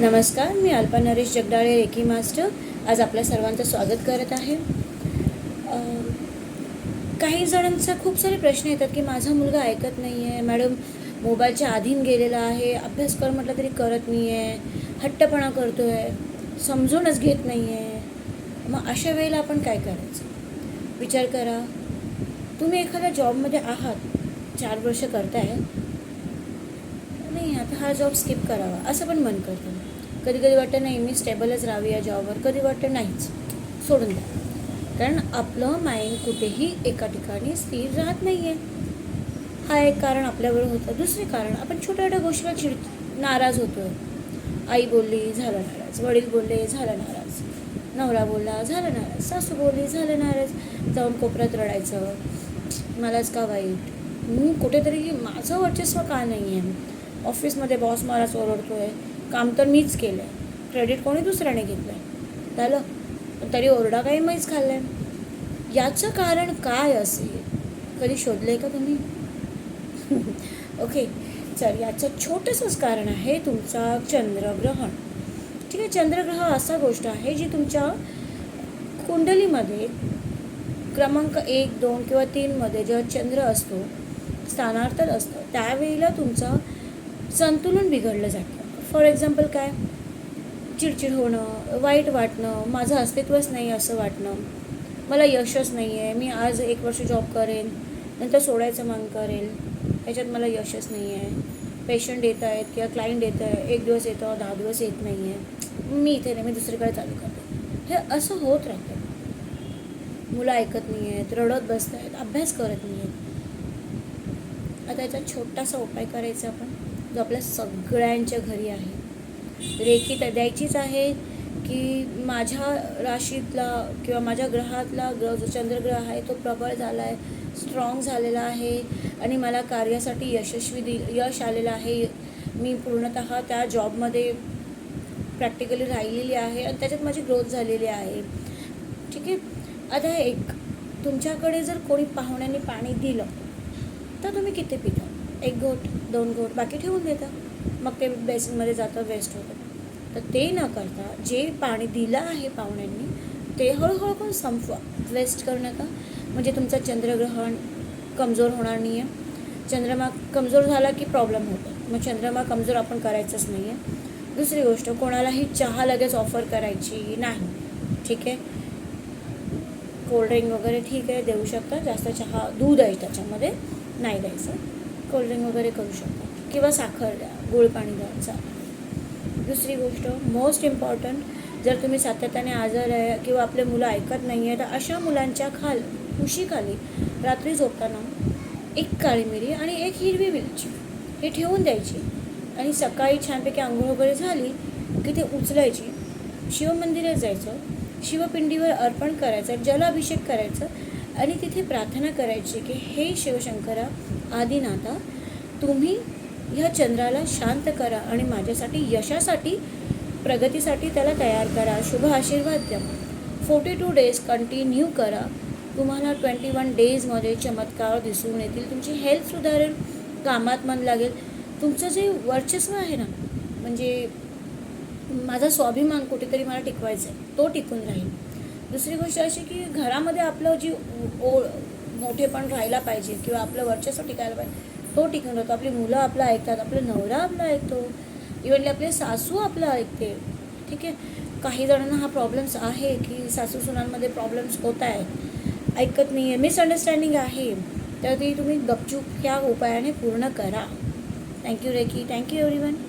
नमस्कार, मी अल्पा Naresh Jagdale, reiki master. आज आपल्या सर्वांचं स्वागत करत आहे. काही जणांचा खूप सारे प्रश्न येतात की माझा मुलगा ऐकत नाही आहे, मॅडम मोबाईलच्या अधीन गेलेला आहे, अभ्यास कर म्हटलं तरी करत नाही आहे, हट्टपणा करतो आहे, समजूनच घेत नाही आहे. मग अशा वेळेला आपण काय करायचं? विचार करा. तुम्ही एखाद्या जॉबमध्ये आहात, 4 वर्ष करताय, नाही आता हा जॉब स्किप करावा असं पण मन करतं. कधी कधी वाटतं नाही मी स्टेबलच राहावी या जॉबवर, कधी वाटतं नाहीच सोडून द्या. कारण आपलं माइंड कुठेही एका ठिकाणी स्थिर राहत नाही आहे. हा एक कारण आपल्याबरोबर होतं. दुसरे कारण, आपण छोट्या छोट्या गोष्टीला नाराज होतो आहे. आई बोलली झालं नाराज, वडील बोलले झालं नाराज, नवरा बोलला झालं नाराज, सासू बोलली झालं नाराज, जाऊन कोपऱ्यात रडायचं, मलाच का वाईट, मी कुठेतरी माझं वर्चस्व का नाही आहे, ऑफिसमध्ये बॉस मलाच ओरडतो आहे, काम तर मीच केलं आहे, क्रेडिट कोणी दुसऱ्याने घेतलं आहे, झालं तरी ओरडा काही मीच खाल्लं आहे. याचं कारण काय असेल, कधी शोधलं आहे का तुम्ही? ओके, चल याचं छोटंसंच कारण आहे तुमचा चंद्रग्रहण. ठीक आहे, चंद्रग्रह असा गोष्ट आहे जी तुमच्या कुंडलीमध्ये क्रमांक 1, 2 किंवा 3मध्ये जेव्हा चंद्र असतो, स्थानांतर असतं, त्यावेळेला तुमचं संतुलन बिघडलं जातं. फॉर एक्झाम्पल काय, चिडचिड होणं, वाईट वाटणं, माझं अस्तित्वच नाही असं वाटणं, मला यशच नाही आहे, मी आज 1 वर्ष जॉब करेन नंतर सोडायचं मन करेल, ह्याच्यात मला यशच नाही आहे, पेशंट येत आहेत किंवा क्लायंट येत आहे, 1 दिवस येतं 10 दिवस येत नाही आहे, मी इथे नाही, मी दुसरीकडे चालू करते. हे असं होत राहतं. मुलं ऐकत नाही आहेत, रडत बसत आहेत, अभ्यास करत नाही आहेत. आता याचा छोटासा उपाय करायचा आपण, जो आपल्या सगळ्यांच्या घरी आहे. रेखी तर द्यायचीच आहे की माझ्या राशीतला किंवा माझ्या ग्रहातला जो चंद्रग्रह आहे तो प्रबळ झाला आहे, स्ट्रॉंग झालेला आहे आणि मला कार्यासाठी यश आलेलं आहे. मी पूर्णतः त्या जॉबमध्ये प्रॅक्टिकली राहिलेली आहे आणि त्याच्यात माझी ग्रोथ झालेली आहे. ठीक आहे. आता एक, तुमच्याकडे जर कोणी पाहुण्यांनी पाणी दिलं तर तुम्ही किती पिता? 1 घोट, 2 घोट, बाकी ठेवून देता, मग ते बेसिनमध्ये जातं, वेस्ट होतं. तर ते न करता जे पाणी दिलं आहे पाहुण्यांनी ते हळूहळू पण संपवा, वेस्ट करू नका. म्हणजे तुमचं चंद्रग्रहण कमजोर होणार नाही आहे. चंद्रमा कमजोर झाला की प्रॉब्लेम होतो, मग चंद्रमा कमजोर आपण करायचंच नाही आहे. दुसरी गोष्ट, कोणालाही चहा लगेच ऑफर करायची नाही. ठीक आहे, कोल्ड्रिंक वगैरे ठीक आहे देऊ शकता, जास्त चहा, दूध आहे त्याच्यामध्ये नाही द्यायचं, कोल्ड्रिंक वगैरे करू शकता किंवा साखर द्या, गोड पाणी द्या. दुसरी गोष्ट मोस्ट इम्पॉर्टंट, जर तुम्ही सातत्याने आजार आहे किंवा आपले मुलं ऐकत नाही आहे तर अशा मुलांच्या उशीखाली रात्री झोपताना 1 काळी मिरी आणि 1 हिरवी मिरची हे ठेवून द्यायची आणि सकाळी छानपैकी आंघोळ वगैरे झाली की ते उचलायची, शिवमंदिरात जायचं, शिवपिंडीवर अर्पण करायचं, जलाभिषेक करायचं आणि तिथे प्रार्थना करायची की हे शिवशंकरा आदिनाथा, तुम्ही ह्या चंद्राला शांत करा आणि माझ्यासाठी यशासाठी, प्रगतीसाठी त्याला तयार करा, शुभ आशीर्वाद द्या. 42 डेज कंटिन्यू करा, तुम्हाला 21 डेजमध्ये चमत्कार दिसून येतील. तुमची हेल्थ सुधारेल, कामात मन लागेल, तुमचं जे वर्चस्व आहे ना, म्हणजे माझा स्वाभिमान कुठेतरी मला टिकवायचा आहे तो टिकून राहील. दुसरी गोष्ट अशी की घरामध्ये आपलं जी मोठेपण राहायला पाहिजे किंवा आपलं वर्चस्व टिकायला पाहिजे तो टिकून राहतो. आपली मुलं आपलं ऐकतात, आपलं नवरा आपलं ऐकतो, इव्हनली आपले सासू आपलं ऐकते. ठीक आहे, काही जणांना हा प्रॉब्लेम्स आहे की सासू सुनांमध्ये प्रॉब्लेम्स होत आहेत, ऐकत नाही आहे, मिसअंडरस्टँडिंग आहे, तर ती तुम्ही गपचूप ह्या उपायाने पूर्ण करा. Thank you reiki, thank you everyone.